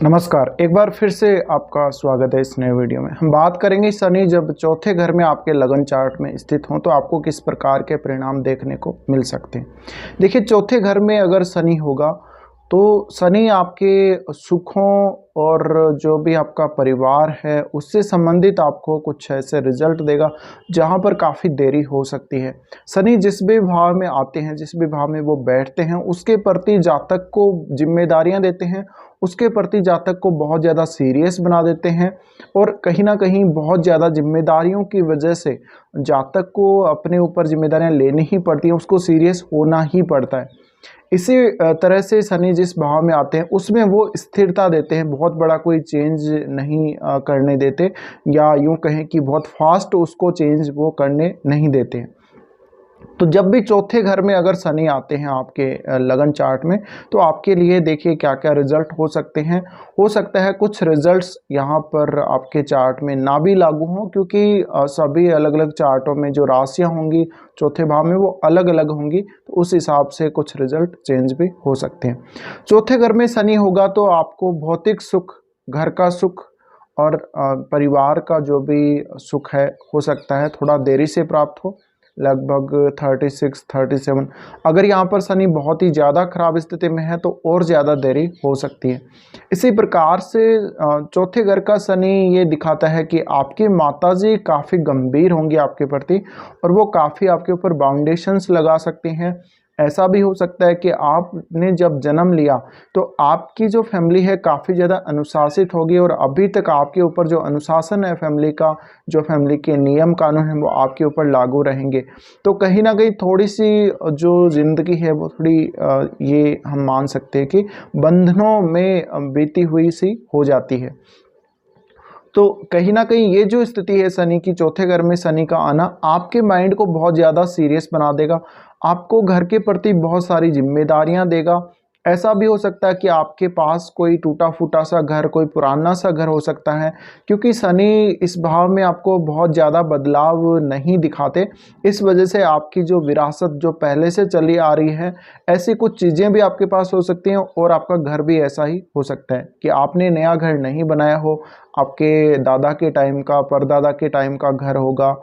नमस्कार, एक बार फिर से आपका स्वागत है इस नए वीडियो में। हम बात करेंगे शनि जब चौथे घर में आपके लगन चार्ट में स्थित हों तो आपको किस प्रकार के परिणाम देखने को मिल सकते हैं। देखिए, चौथे घर में अगर शनि होगा तो शनि आपके सुखों और जो भी आपका परिवार है उससे संबंधित आपको कुछ ऐसे रिजल्ट देगा जहां पर काफ़ी देरी हो सकती है। शनि जिस भी भाव में आते हैं, जिस भी भाव में वो बैठते हैं, उसके प्रति जातक को जिम्मेदारियां देते हैं, उसके प्रति जातक को बहुत ज़्यादा सीरियस बना देते हैं और कहीं ना कहीं बहुत ज़्यादा जिम्मेदारियों की वजह से जातक को अपने ऊपर जिम्मेदारियां लेनी ही पड़ती हैं, उसको सीरियस होना ही पड़ता है। इसी तरह से शनि जिस भाव में आते हैं उसमें वो स्थिरता देते हैं, बहुत बड़ा कोई चेंज नहीं करने देते, या यूँ कहें कि बहुत फास्ट उसको चेंज वो करने नहीं देते हैं। तो जब भी चौथे घर में अगर शनि आते हैं आपके लगन चार्ट में तो आपके लिए देखिए क्या क्या रिजल्ट हो सकते हैं। हो सकता है कुछ रिजल्ट्स यहाँ पर आपके चार्ट में ना भी लागू हों, क्योंकि सभी अलग अलग चार्टों में जो राशियाँ होंगी चौथे भाव में वो अलग अलग होंगी, तो उस हिसाब से कुछ रिजल्ट चेंज भी हो सकते हैं। चौथे घर में शनि होगा तो आपको भौतिक सुख, घर का सुख और परिवार का जो भी सुख है हो सकता है थोड़ा देरी से प्राप्त हो, लगभग 36-37। अगर यहाँ पर शनि बहुत ही ज़्यादा खराब स्थिति में है तो और ज़्यादा देरी हो सकती है। इसी प्रकार से चौथे घर का शनि ये दिखाता है कि आपकी माताजी काफ़ी गंभीर होंगी आपके प्रति और वो काफ़ी आपके ऊपर बाउंडेशंस लगा सकती हैं। ऐसा भी हो सकता है कि आपने जब जन्म लिया तो आपकी जो फैमिली है काफ़ी ज़्यादा अनुशासित होगी और अभी तक आपके ऊपर जो अनुशासन है फैमिली का, जो फैमिली के नियम कानून हैं वो आपके ऊपर लागू रहेंगे। तो कहीं ना कहीं थोड़ी सी जो ज़िंदगी है वो थोड़ी ये हम मान सकते हैं कि बंधनों में बीती हुई सी हो जाती है। तो कहीं ना कहीं ये जो स्थिति है शनि की, चौथे घर में शनि का आना आपके माइंड को बहुत ज़्यादा सीरियस बना देगा, आपको घर के प्रति बहुत सारी जिम्मेदारियां देगा। ऐसा भी हो सकता है कि आपके पास कोई टूटा फूटा सा घर, कोई पुराना सा घर हो सकता है, क्योंकि शनि इस भाव में आपको बहुत ज़्यादा बदलाव नहीं दिखाते। इस वजह से आपकी जो विरासत जो पहले से चली आ रही है, ऐसी कुछ चीज़ें भी आपके पास हो सकती हैं और आपका घर भी ऐसा ही हो सकता है कि आपने नया घर नहीं बनाया हो, आपके दादा के टाइम का, परदादा के टाइम का घर होगा,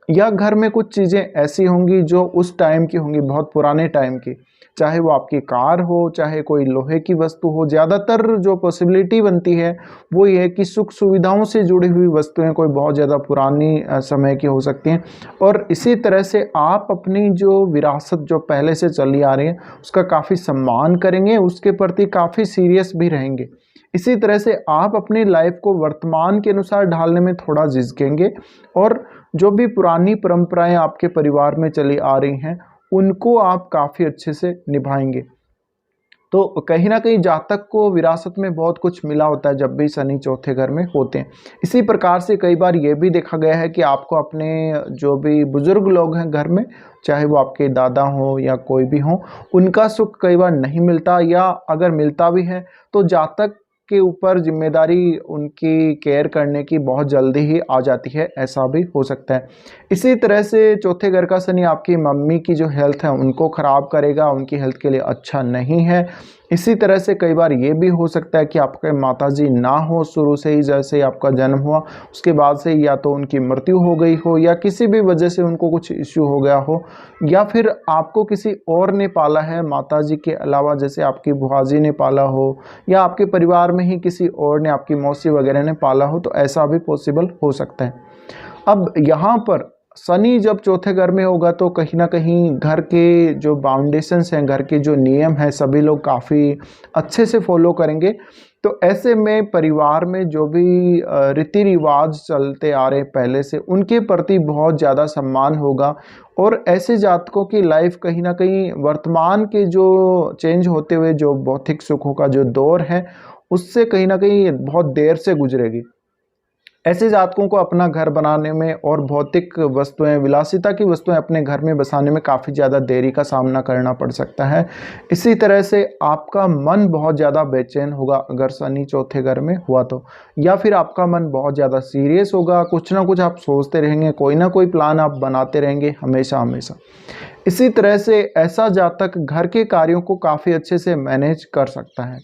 या घर में कुछ चीज़ें ऐसी होंगी जो उस टाइम की होंगी, बहुत पुराने टाइम की, चाहे वो आपकी कार हो, चाहे कोई लोहे की वस्तु हो। ज़्यादातर जो पॉसिबिलिटी बनती है वो ये है कि सुख सुविधाओं से जुड़ी हुई वस्तुएं कोई बहुत ज़्यादा पुरानी समय की हो सकती हैं। और इसी तरह से आप अपनी जो विरासत जो पहले से चली आ रही है उसका काफ़ी सम्मान करेंगे, उसके प्रति काफ़ी सीरियस भी रहेंगे। इसी तरह से आप अपनी लाइफ को वर्तमान के अनुसार ढालने में थोड़ा झिझकेंगे और जो भी पुरानी परंपराएं आपके परिवार में चली आ रही हैं उनको आप काफ़ी अच्छे से निभाएंगे। तो कहीं ना कहीं जातक को विरासत में बहुत कुछ मिला होता है जब भी शनि चौथे घर में होते हैं। इसी प्रकार से कई बार ये भी देखा गया है कि आपको अपने जो भी बुजुर्ग लोग हैं घर में, चाहे वो आपके दादा हों या कोई भी हों, उनका सुख कई बार नहीं मिलता, या अगर मिलता भी है तो जातक के ऊपर जिम्मेदारी उनकी केयर करने की बहुत जल्दी ही आ जाती है, ऐसा भी हो सकता है। इसी तरह से चौथे घर का शनि आपकी मम्मी की जो हेल्थ है उनको ख़राब करेगा, उनकी हेल्थ के लिए अच्छा नहीं है। इसी तरह से कई बार ये भी हो सकता है कि आपके माताजी ना हो शुरू से ही, जैसे ही आपका जन्म हुआ उसके बाद से या तो उनकी मृत्यु हो गई हो या किसी भी वजह से उनको कुछ इश्यू हो गया हो, या फिर आपको किसी और ने पाला है माताजी के अलावा, जैसे आपकी बुआ जी ने पाला हो या आपके परिवार में ही किसी और ने, आपकी मौसी वगैरह ने पाला हो, तो ऐसा भी पॉसिबल हो सकता है। अब यहाँ पर शनि जब चौथे घर में होगा तो कहीं ना कहीं घर के जो बाउंडेशंस हैं, घर के जो नियम हैं, सभी लोग काफ़ी अच्छे से फॉलो करेंगे। तो ऐसे में परिवार में जो भी रीति रिवाज चलते आ रहे पहले से, उनके प्रति बहुत ज़्यादा सम्मान होगा और ऐसे जातकों की लाइफ कहीं ना कहीं वर्तमान के जो चेंज होते हुए जो भौतिक सुखों का जो दौर है उससे कहीं ना कहीं बहुत देर से गुजरेगी। ऐसे जातकों को अपना घर बनाने में और भौतिक वस्तुएं, विलासिता की वस्तुएं अपने घर में बसाने में काफ़ी ज़्यादा देरी का सामना करना पड़ सकता है। इसी तरह से आपका मन बहुत ज़्यादा बेचैन होगा अगर शनि चौथे घर में हुआ तो, या फिर आपका मन बहुत ज़्यादा सीरियस होगा, कुछ ना कुछ आप सोचते रहेंगे, कोई ना कोई प्लान आप बनाते रहेंगे हमेशा हमेशा। इसी तरह से ऐसा जातक घर के कार्यों को काफ़ी अच्छे से मैनेज कर सकता है।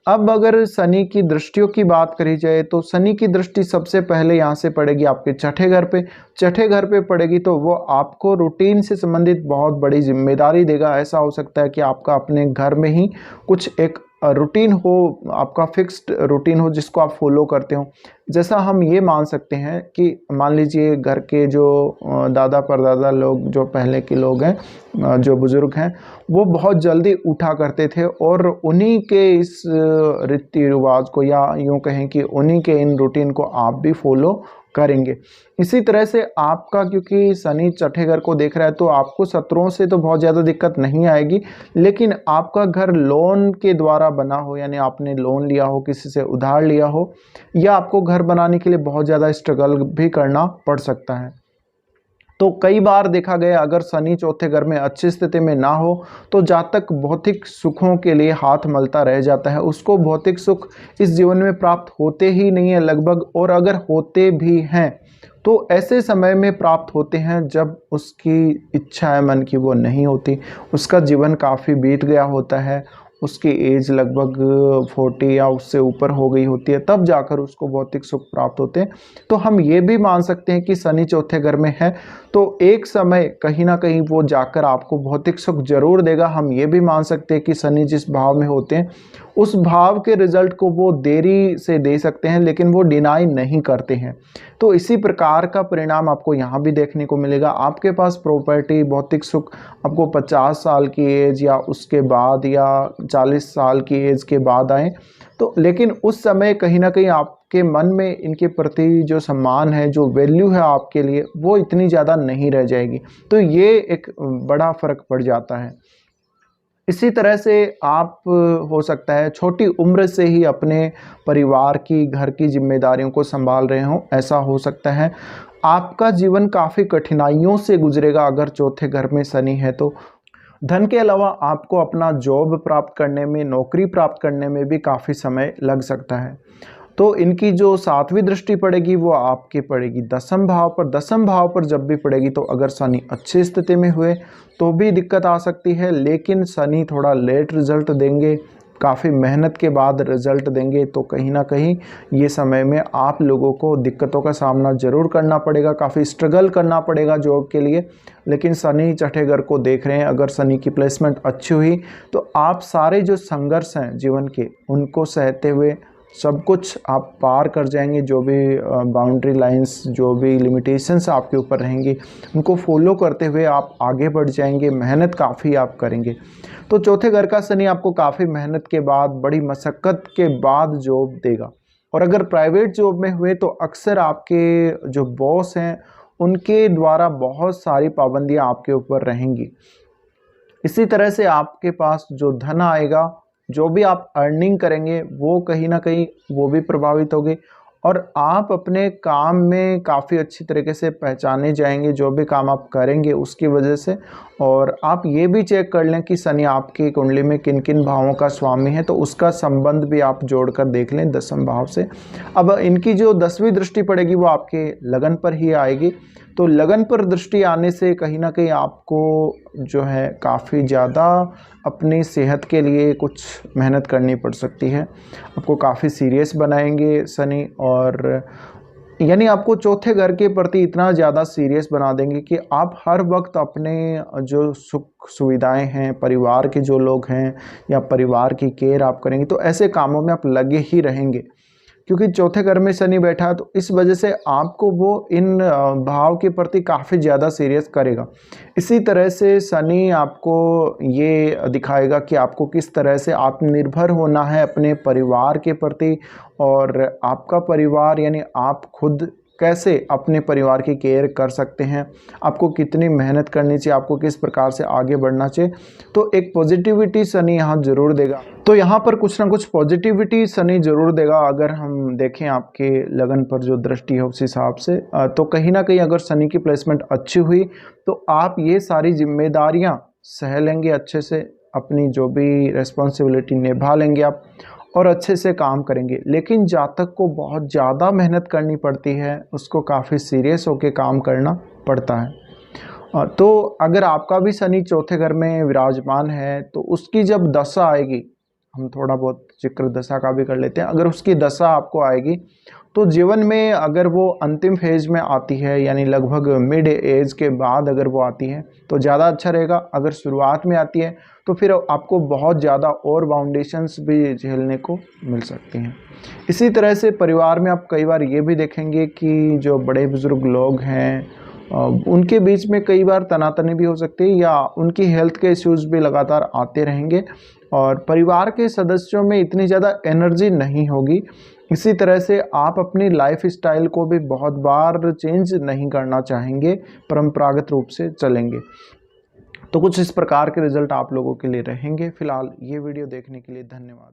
अब अगर शनि की दृष्टियों की बात करी जाए तो शनि की दृष्टि सबसे पहले यहाँ से पड़ेगी आपके छठे घर पे। छठे घर पे पड़ेगी तो वो आपको रूटीन से संबंधित बहुत बड़ी जिम्मेदारी देगा। ऐसा हो सकता है कि आपका अपने घर में ही कुछ एक रूटीन हो, आपका फिक्स्ड रूटीन हो जिसको आप फॉलो करते हो। जैसा हम ये मान सकते हैं कि मान लीजिए घर के जो दादा परदादा लोग, जो पहले के लोग हैं, जो बुज़ुर्ग हैं, वो बहुत जल्दी उठा करते थे और उन्हीं के इस रीति रिवाज को, या यूँ कहें कि उन्हीं के इन रूटीन को आप भी फॉलो करेंगे। इसी तरह से आपका, क्योंकि शनि छठे घर को देख रहा है, तो आपको शत्रुओं से तो बहुत ज़्यादा दिक्कत नहीं आएगी, लेकिन आपका घर लोन के द्वारा बना हो, यानी आपने लोन लिया हो, किसी से उधार लिया हो, या आपको घर बनाने के लिए बहुत ज़्यादा स्ट्रगल भी करना पड़ सकता है। तो कई बार देखा गया, अगर शनि चौथे घर में अच्छी स्थिति में ना हो तो जातक भौतिक सुखों के लिए हाथ मलता रह जाता है। उसको भौतिक सुख इस जीवन में प्राप्त होते ही नहीं है लगभग, और अगर होते भी हैं तो ऐसे समय में प्राप्त होते हैं जब उसकी इच्छा है मन की वो नहीं होती, उसका जीवन काफ़ी बीत गया होता है, उसकी एज लगभग 40 या उससे ऊपर हो गई होती है, तब जाकर उसको भौतिक सुख प्राप्त होते हैं। तो हम ये भी मान सकते हैं कि शनि चौथे घर में है तो एक समय कहीं ना कहीं वो जाकर आपको भौतिक सुख जरूर देगा। हम ये भी मान सकते हैं कि शनि जिस भाव में होते हैं उस भाव के रिजल्ट को वो देरी से दे सकते हैं, लेकिन वो डिनाई नहीं करते हैं। तो इसी प्रकार का परिणाम आपको यहाँ भी देखने को मिलेगा। आपके पास प्रॉपर्टी, भौतिक सुख आपको 50 साल की एज या उसके बाद, या 40 साल की एज के बाद आए तो, लेकिन उस समय कहीं ना कहीं आपके मन में इनके प्रति जो सम्मान है, जो वैल्यू है आपके लिए, वो इतनी ज़्यादा नहीं रह जाएगी। तो ये एक बड़ा फ़र्क पड़ जाता है। इसी तरह से आप हो सकता है छोटी उम्र से ही अपने परिवार की, घर की जिम्मेदारियों को संभाल रहे हों, ऐसा हो सकता है। आपका जीवन काफ़ी कठिनाइयों से गुजरेगा अगर चौथे घर में शनि है तो। धन के अलावा आपको अपना जॉब प्राप्त करने में, नौकरी प्राप्त करने में भी काफ़ी समय लग सकता है। तो इनकी जो 7वीं दृष्टि पड़ेगी वो आपकी पड़ेगी दसम भाव पर। दसम भाव पर जब भी पड़ेगी तो अगर शनि अच्छी स्थिति में हुए तो भी दिक्कत आ सकती है, लेकिन शनि थोड़ा लेट रिजल्ट देंगे, काफ़ी मेहनत के बाद रिजल्ट देंगे। तो कहीं ना कहीं ये समय में आप लोगों को दिक्कतों का सामना ज़रूर करना पड़ेगा, काफ़ी स्ट्रगल करना पड़ेगा जॉब के लिए। लेकिन शनि छठे घर को देख रहे हैं, अगर शनि की प्लेसमेंट अच्छी हुई तो आप सारे जो संघर्ष हैं जीवन के, उनको सहते हुए सब कुछ आप पार कर जाएंगे। जो भी बाउंड्री लाइंस, जो भी लिमिटेशंस आपके ऊपर रहेंगी, उनको फॉलो करते हुए आप आगे बढ़ जाएंगे। मेहनत काफ़ी आप करेंगे। तो चौथे घर का शनि आपको काफ़ी मेहनत के बाद, बड़ी मशक्क़त के बाद जॉब देगा। और अगर प्राइवेट जॉब में हुए तो अक्सर आपके जो बॉस हैं उनके द्वारा बहुत सारी पाबंदियां आपके ऊपर रहेंगी। इसी तरह से आपके पास जो धन आएगा, जो भी आप अर्निंग करेंगे, वो कहीं ना कहीं वो भी प्रभावित होगी, और आप अपने काम में काफ़ी अच्छी तरीके से पहचाने जाएंगे जो भी काम आप करेंगे उसकी वजह से। और आप ये भी चेक कर लें कि शनि आपकी कुंडली में किन किन भावों का स्वामी है, तो उसका संबंध भी आप जोड़कर देख लें दसम भाव से। अब इनकी जो 10वीं दृष्टि पड़ेगी वो आपके लगन पर ही आएगी। तो लगन पर दृष्टि आने से कहीं ना कहीं आपको जो है काफ़ी ज़्यादा अपनी सेहत के लिए कुछ मेहनत करनी पड़ सकती है। आपको काफ़ी सीरियस बनाएंगे शनि, और यानी आपको चौथे घर के प्रति इतना ज़्यादा सीरियस बना देंगे कि आप हर वक्त अपने जो सुख सुविधाएं हैं, परिवार के जो लोग हैं, या परिवार की केयर आप करेंगे, तो ऐसे कामों में आप लगे ही रहेंगे। क्योंकि चौथे घर में शनि बैठा है तो इस वजह से आपको वो इन भाव के प्रति काफ़ी ज़्यादा सीरियस करेगा। इसी तरह से शनि आपको ये दिखाएगा कि आपको किस तरह से आत्मनिर्भर होना है अपने परिवार के प्रति, और आपका परिवार यानी आप खुद कैसे अपने परिवार की केयर कर सकते हैं, आपको कितनी मेहनत करनी चाहिए, आपको किस प्रकार से आगे बढ़ना चाहिए। तो एक पॉजिटिविटी शनि यहाँ ज़रूर देगा। तो यहाँ पर कुछ ना कुछ पॉजिटिविटी शनि ज़रूर देगा। अगर हम देखें आपके लगन पर जो दृष्टि है उस हिसाब से, तो कहीं ना कहीं अगर शनि की प्लेसमेंट अच्छी हुई तो आप ये सारी जिम्मेदारियाँ सह लेंगे अच्छे से, अपनी जो भी रिस्पॉन्सिबिलिटी निभा लेंगे आप, और अच्छे से काम करेंगे। लेकिन जातक को बहुत ज़्यादा मेहनत करनी पड़ती है, उसको काफ़ी सीरियस होकर काम करना पड़ता है। तो अगर आपका भी शनि चौथे घर में विराजमान है तो उसकी जब दशा आएगी, हम थोड़ा बहुत जिक्र दशा का भी कर लेते हैं। अगर उसकी दशा आपको आएगी तो जीवन में अगर वो अंतिम फेज में आती है, यानी लगभग मिड एज के बाद अगर वो आती है तो ज़्यादा अच्छा रहेगा। अगर शुरुआत में आती है तो फिर आपको बहुत ज़्यादा और बाउंडेशंस भी झेलने को मिल सकती हैं। इसी तरह से परिवार में आप कई बार ये भी देखेंगे कि जो बड़े बुजुर्ग लोग हैं उनके बीच में कई बार तनातनी भी हो सकती है, या उनकी हेल्थ के इश्यूज़ भी लगातार आते रहेंगे और परिवार के सदस्यों में इतनी ज़्यादा एनर्जी नहीं होगी। इसी तरह से आप अपनी लाइफ स्टाइल को भी बहुत बार चेंज नहीं करना चाहेंगे, परंपरागत रूप से चलेंगे। तो कुछ इस प्रकार के रिजल्ट आप लोगों के लिए रहेंगे। फिलहाल ये वीडियो देखने के लिए धन्यवाद।